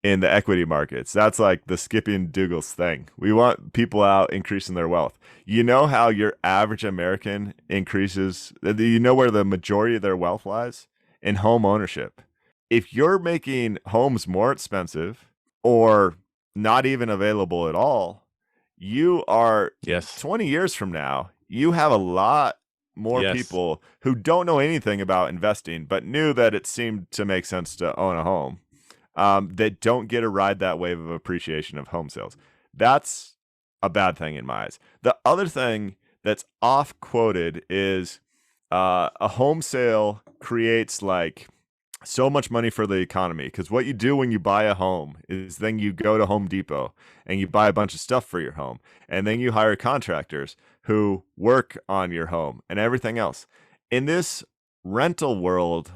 in the equity markets. That's like the Skippy and Doogles thing. We want people out increasing their wealth. You know how your average American increases, you know where the majority of their wealth lies? In home ownership. If you're making homes more expensive or not even available at all, you are 20 years from now, you have a lot more people who don't know anything about investing, but knew that it seemed to make sense to own a home, that don't get to ride that wave of appreciation of home sales. That's a bad thing in my eyes. The other thing that's off quoted is a home sale creates like so much money for the economy, because what you do when you buy a home is then you go to Home Depot and you buy a bunch of stuff for your home, and then you hire contractors who work on your home and everything else. In this rental world,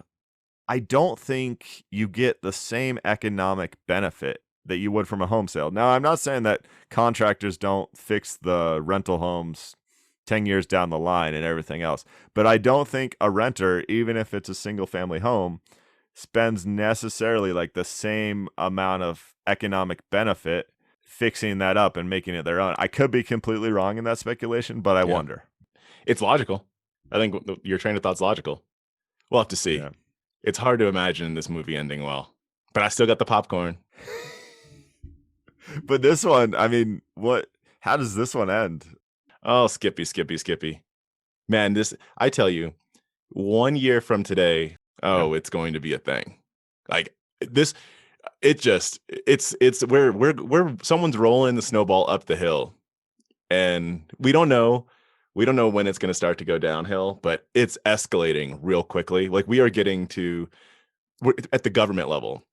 I don't think you get the same economic benefit that you would from a home sale. Now, I'm not saying that contractors don't fix the rental homes 10 years down the line and everything else, but I don't think a renter, even if it's a single family home, spends necessarily like the same amount of economic benefit fixing that up and making it their own. I could be completely wrong in that speculation, but I wonder. It's logical. I think your train of thought's logical. We'll have to see. Yeah. It's hard to imagine this movie ending well, but I still got the popcorn. But this one, I mean, how does this one end? Oh, Skippy. Man, I tell you, 1 year from today, it's going to be a thing. Like this, it's where someone's rolling the snowball up the hill, and we don't know when it's going to start to go downhill, but it's escalating real quickly. Like we're at the government level,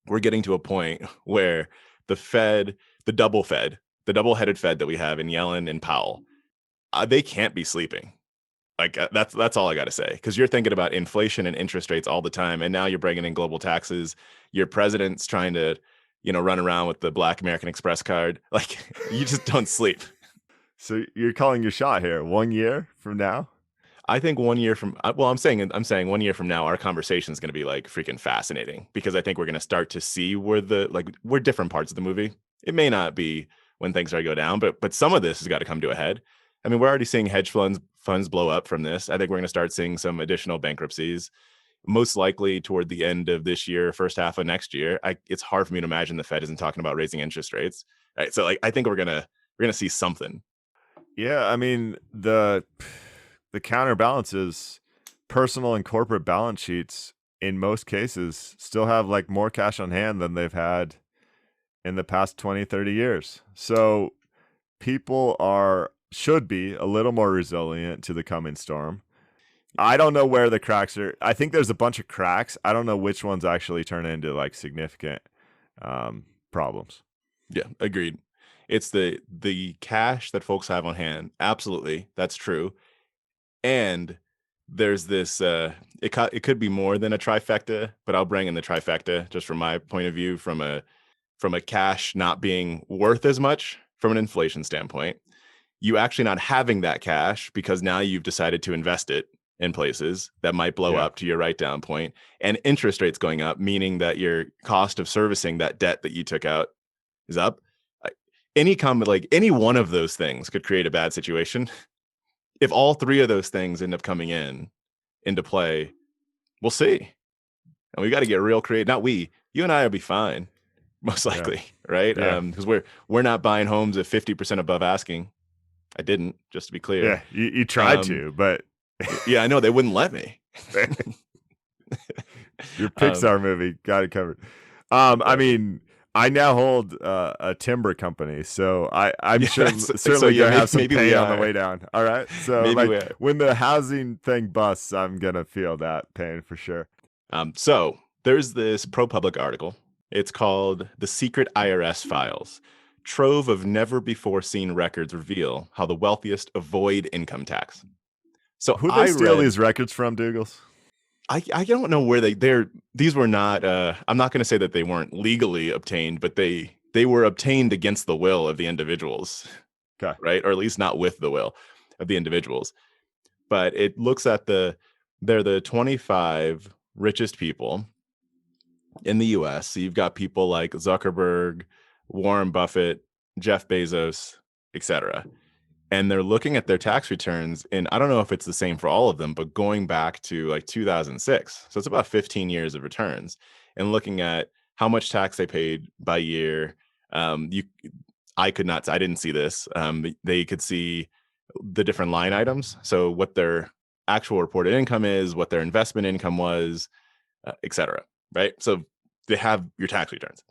we're getting to a point where the Fed, the double-headed Fed that we have in Yellen and Powell, they can't be sleeping. Like that's all I got to say, because you're thinking about inflation and interest rates all the time, and now you're bringing in global taxes. Your president's trying to, run around with the Black American Express card. Like you just don't sleep. So you're calling your shot here. 1 year from now, I think 1 year from I'm saying 1 year from now, our conversation is going to be like freaking fascinating, because I think we're going to start to see where we're different parts of the movie. It may not be when things are to go down, but some of this has got to come to a head. I mean, we're already seeing hedge funds blow up from this. I think we're going to start seeing some additional bankruptcies, most likely toward the end of this year, first half of next year. It's hard for me to imagine the Fed isn't talking about raising interest rates. Right? So I think we're gonna see something. Yeah, I mean the counterbalance is personal and corporate balance sheets in most cases still have like more cash on hand than they've had in the past 20, 30 years. So people should be a little more resilient to the coming storm. I don't know where the cracks are. I think there's a bunch of cracks. I don't know which ones actually turn into like significant problems. Yeah, agreed. It's the cash that folks have on hand. Absolutely, that's true. And there's this. It could be more than a trifecta, but I'll bring in the trifecta just from my point of view, from a cash not being worth as much from an inflation standpoint. You actually not having that cash because now you've decided to invest it in places that might blow up to your write down point, and interest rates going up, meaning that your cost of servicing that debt that you took out is up. Any one of those things could create a bad situation. If all three of those things end up coming into play, we'll see. And we got to get real creative. Not we, you and I will be fine, most likely, right? Yeah. Because we're not buying homes at 50% above asking. I didn't, just to be clear. Yeah, you tried to, but yeah, I know they wouldn't let me. Your Pixar movie got it covered. I mean, I now hold a timber company, so I'm sure certainly you have some pay on the way down. All right, so when the housing thing busts, I'm gonna feel that pain for sure. So there's this ProPublica article. It's called "The Secret IRS Files." Trove of never-before-seen records reveal how the wealthiest avoid income tax. So who they steal these records from, Doogles? I don't know where these were not. I'm not going to say that they weren't legally obtained, but they were obtained against the will of the individuals Okay. right? Or at least not with the will of the individuals. But it looks at they're the 25 richest people in the US. So you've got people like Zuckerberg, Warren Buffett, Jeff Bezos, etc. And they're looking at their tax returns, and I don't know if it's the same for all of them, but going back to like 2006. So it's about 15 years of returns, and looking at how much tax they paid by year. You I could not, I didn't see this. They could see the different line items. So what their actual reported income is, what their investment income was, et cetera. Right. So they have your tax returns.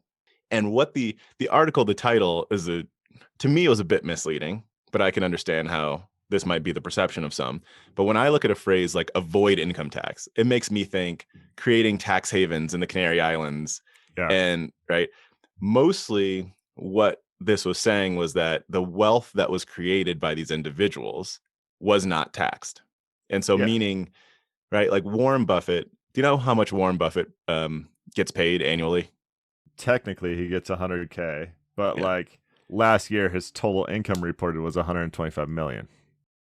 And what the article, the title is to me, it was a bit misleading, but I can understand how this might be the perception of some. But when I look at a phrase like avoid income tax, it makes me think creating tax havens in the Canary Islands. Yeah. And right, mostly what this was saying was that the wealth that was created by these individuals was not taxed. And so meaning, right, like Warren Buffett, do you know how much Warren Buffett gets paid annually? Technically, he gets 100K, but like last year, his total income reported was 125 million.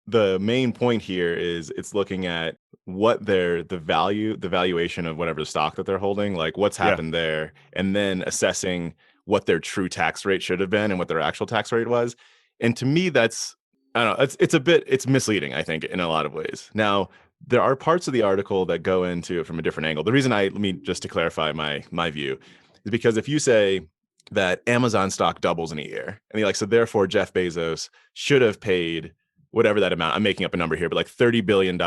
The main point here is it's looking at what the valuation of whatever stock that they're holding, like what's happened there, and then assessing what their true tax rate should have been and what their actual tax rate was. And to me, that's, I don't know, it's misleading, I think, in a lot of ways. Now, there are parts of the article that go into it from a different angle. The reason just to clarify my view is because if you say that Amazon stock doubles in a year, and you're like, so therefore Jeff Bezos should have paid whatever that amount, I'm making up a number here, but like $30 billion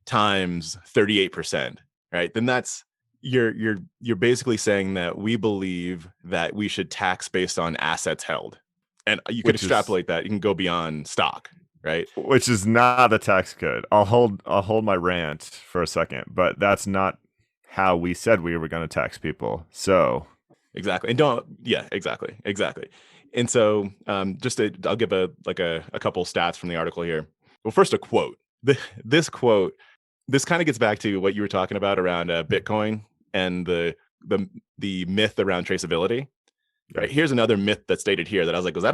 times 38%, right? Then that's, you're basically saying that we believe that we should tax based on assets held. And you could extrapolate that. You can go beyond stock, right? Which is not the tax code. I'll hold my rant for a second, but that's not how we said we were going to tax people. So exactly. And exactly. And so I'll give a couple stats from the article here. Well, first a quote. This quote, this kind of gets back to what you were talking about around Bitcoin and the myth around traceability. Right. Here's another myth that's stated here that I was like, was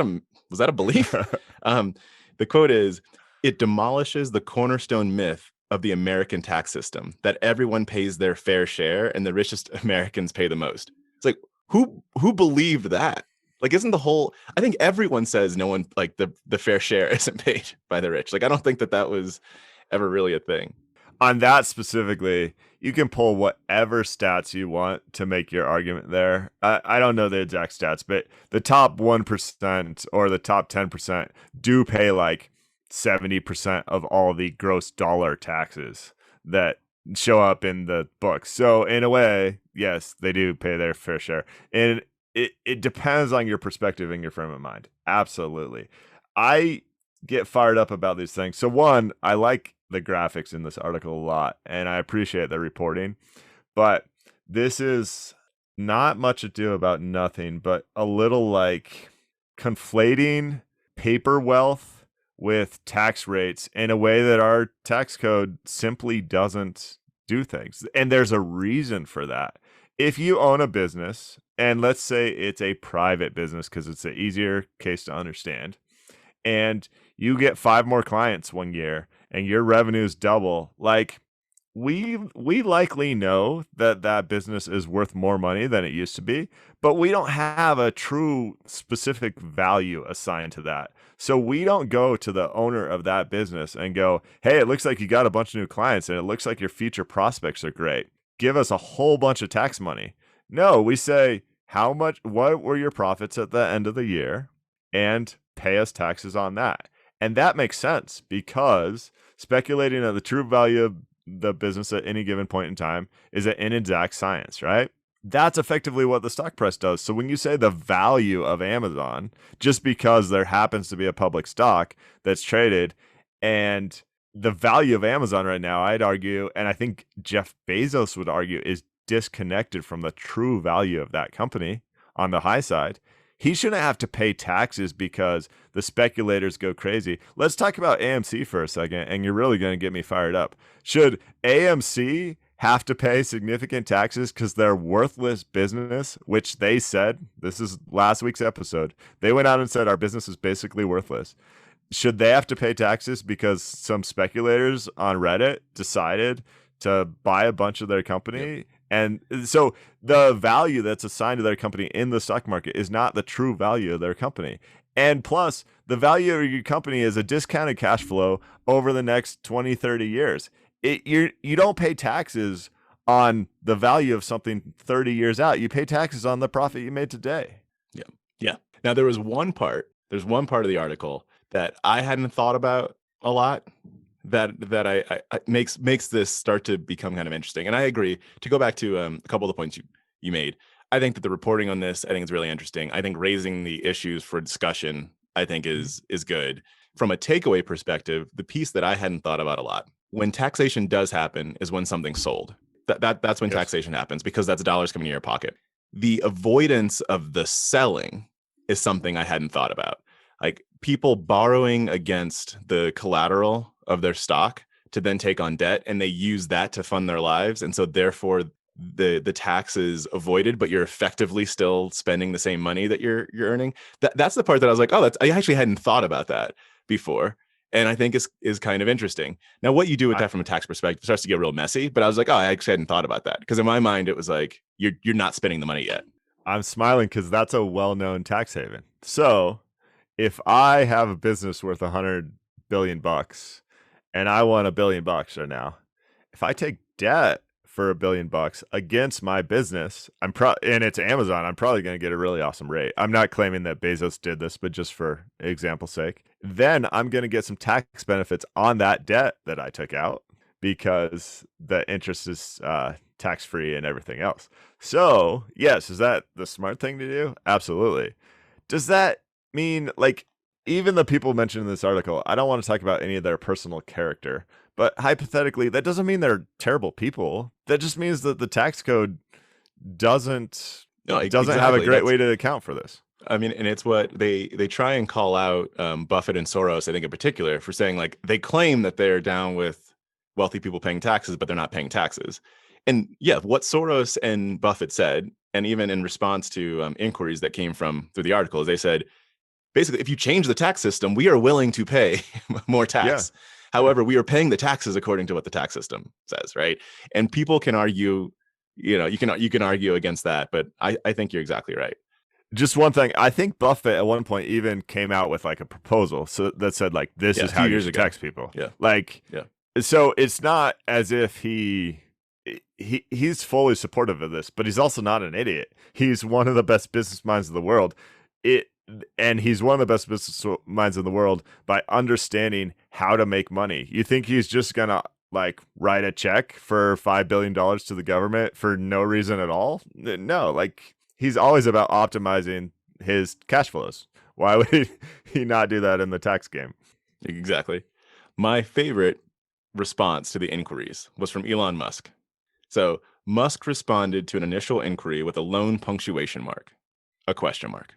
that a belief? The quote is, "It demolishes the cornerstone myth of the American tax system that everyone pays their fair share and the richest Americans pay the most." It's like, who believed that? Like, isn't the whole, I think everyone says no one, like the fair share isn't paid by the rich. Like, I don't think that was ever really a thing. On that specifically, you can pull whatever stats you want to make your argument there. I don't know the exact stats, but the top 1% or the top 10% do pay like 70% of all the gross dollar taxes that show up in the books. So in a way, yes, they do pay their fair share. And it depends on your perspective and your frame of mind. Absolutely. I get fired up about these things. So one, I like the graphics in this article a lot, and I appreciate the reporting, but this is not much ado about nothing, but a little like conflating paper wealth with tax rates in a way that our tax code simply doesn't do things. And there's a reason for that. If you own a business, and let's say it's a private business because it's an easier case to understand, and you get 5 more clients one year and your revenues double, like we likely know that business is worth more money than it used to be, but we don't have a true specific value assigned to that. So we don't go to the owner of that business and go, hey, it looks like you got a bunch of new clients and it looks like your future prospects are great. Give us a whole bunch of tax money. No, we say, what were your profits at the end of the year, and pay us taxes on that. And that makes sense because speculating on the true value of the business at any given point in time is an inexact science, right? That's effectively what the stock price does. So when you say the value of Amazon, just because there happens to be a public stock that's traded, and the value of Amazon right now, I'd argue, and I think Jeff Bezos would argue, is disconnected from the true value of that company on the high side. He shouldn't have to pay taxes because the speculators go crazy. Let's talk about AMC for a second, and you're really going to get me fired up. Should AMC have to pay significant taxes because they're worthless business, which they said, this is last week's episode, they went out and said our business is basically worthless. Should they have to pay taxes because some speculators on Reddit decided to buy a bunch of their company? Yep. And so the value that's assigned to their company in the stock market is not the true value of their company. And plus, the value of your company is a discounted cash flow over the next 20, 30 years. You don't pay taxes on the value of something 30 years out. You pay taxes on the profit you made today. Yeah. Yeah. Now, there's one part of the article that I hadn't thought about a lot that I makes this start to become kind of interesting. And I agree. To go back to a couple of the points you made, I think that the reporting on this, I think is really interesting. I think raising the issues for discussion, I think is good. From a takeaway perspective, the piece that I hadn't thought about a lot, when taxation does happen is when something's sold. That's when taxation happens, because that's dollars coming in your pocket. The avoidance of the selling is something I hadn't thought about. Like people borrowing against the collateral of their stock to then take on debt, and they use that to fund their lives. And so therefore the tax is avoided, but you're effectively still spending the same money that you're earning. That's the part that I was like, oh, I actually hadn't thought about that before. And I think is kind of interesting. Now, what you do with that from a tax perspective starts to get real messy, but I was like, oh, I actually hadn't thought about that. Because in my mind, it was like, you're not spending the money yet. I'm smiling because that's a well-known tax haven. So if I have a business worth $100 billion and I want $1 billion right now, if I take debt for $1 billion against my business, and it's Amazon, I'm probably going to get a really awesome rate. I'm not claiming that Bezos did this, but just for example's sake, then I'm going to get some tax benefits on that debt that I took out because the interest is tax-free and everything else. So yes, is that the smart thing to do? Absolutely. Does that mean, like, even the people mentioned in this article, I don't want to talk about any of their personal character, but hypothetically, that doesn't mean they're terrible people. That just means that the tax code doesn't have a great way to account for this. I mean, and it's what they try and call out Buffett and Soros, I think in particular, for saying, like, they claim that they're down with wealthy people paying taxes, but they're not paying taxes. And yeah, what Soros and Buffett said, and even in response to inquiries that came through the article, is they said, basically, if you change the tax system, we are willing to pay more tax. Yeah. However, we are paying the taxes according to what the tax system says, right? And people can argue, you can argue against that, but I think you're exactly right. Just one thing, I think Buffett at one point even came out with like a proposal that said, like, this is how you tax people. Yeah. Like, yeah. So it's not as if he's fully supportive of this, but he's also not an idiot. He's one of the best business minds in the world. And he's one of the best business minds in the world by understanding how to make money. You think he's just going to, like, write a check for $5 billion to the government for no reason at all? No, like, he's always about optimizing his cash flows. Why would he not do that in the tax game? Exactly. My favorite response to the inquiries was from Elon Musk. So Musk responded to an initial inquiry with a lone punctuation mark, a question mark.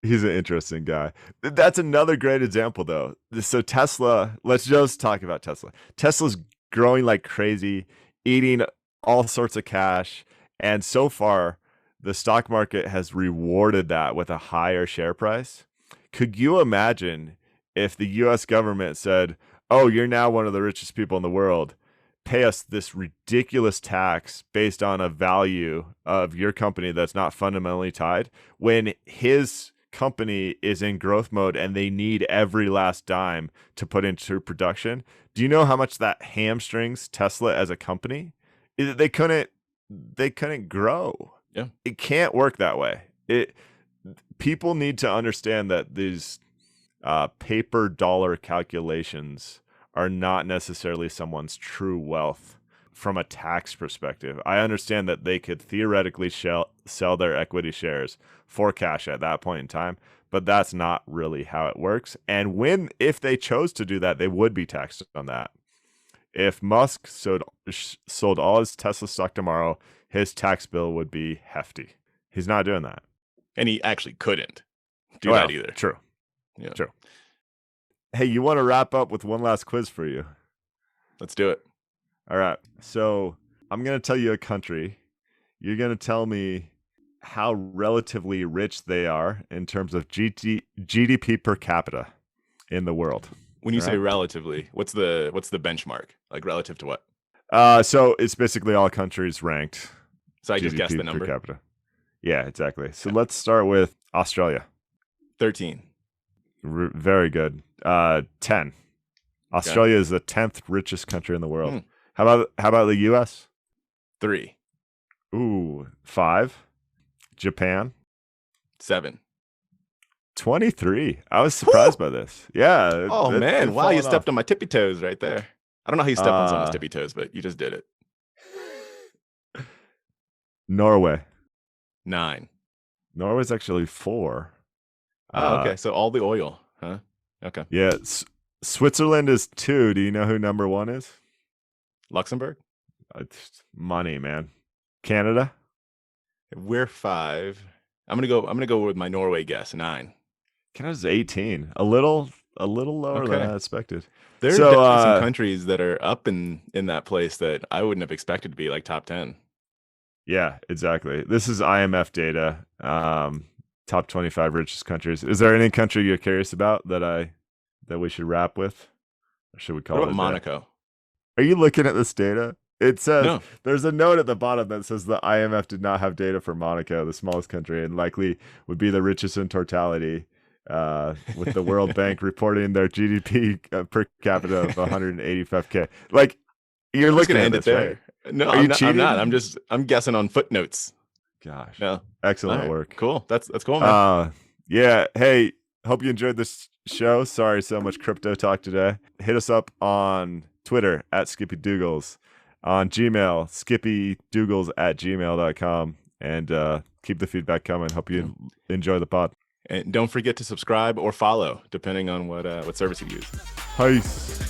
He's an interesting guy. That's another great example, though. So Tesla, let's just talk about Tesla. Tesla's growing like crazy, eating all sorts of cash. And so far, the stock market has rewarded that with a higher share price. Could you imagine if the U.S. government said, oh, you're now one of the richest people in the world, pay us this ridiculous tax based on a value of your company that's not fundamentally tied, when his company is in growth mode and they need every last dime to put into production? Do you know how much that hamstrings Tesla as a company? They couldn't grow. Yeah. It can't work that way. People need to understand that these paper dollar calculations are not necessarily someone's true wealth from a tax perspective. I understand that they could theoretically sell their equity shares for cash at that point in time, but that's not really how it works. And if they chose to do that, they would be taxed on that. If Musk sold all his Tesla stock tomorrow, his tax bill would be hefty. He's not doing that. And he actually couldn't do that either. True. Yeah. True. Hey, you want to wrap up with one last quiz for you? Let's do it. All right. So I'm going to tell you a country. You're going to tell me how relatively rich they are in terms of GDP per capita in the world. When you All say right? relatively, what's the benchmark? Like relative to what? So it's basically all countries ranked. So I just guessed the per number. capita. Yeah, exactly. So let's start with Australia. 13. Very good. 10. Australia is the 10th richest country in the world. Hmm. How about the US? 3. Ooh, 5. Japan. 7. 23. I was surprised by this. Yeah. Oh man! Wow, you stepped on. on my tippy toes right there. I don't know how you stepped on someone's tippy toes, but you just did it. Norway. 9. Norway's actually 4. Oh, okay. So all the oil, huh? Okay. Yeah. Switzerland is 2. Do you know who number 1 is? Luxembourg. It's money, man. Canada. We're 5. I'm gonna go with my Norway guess. 9. Canada's 18. A little lower than Okay. I expected. There are So, definitely some countries that are up in that place that I wouldn't have expected to be like top 10. Yeah, exactly. This is IMF data. Top 25 richest countries. Is there any country you're curious about that we should wrap with? Or should we call What it about Monaco? Are you looking at this data? It says No. there's a note at the bottom that says the IMF did not have data for Monaco, the smallest country, and likely would be the richest in totality, with the World Bank reporting their GDP per capita of 185K. Like, you're looking at end this, it there. right? No, Are I'm you not, cheating? I'm guessing on footnotes. Gosh. No. Excellent All right, work. Cool. That's cool, man. Yeah. Hey, hope you enjoyed this show. Sorry so much crypto talk today. Hit us up on Twitter at Skippy Doogles, on Gmail, skippydoogles@gmail.com, and keep the feedback coming. Hope you enjoy the pod. And don't forget to subscribe or follow, depending on what service you use. Peace.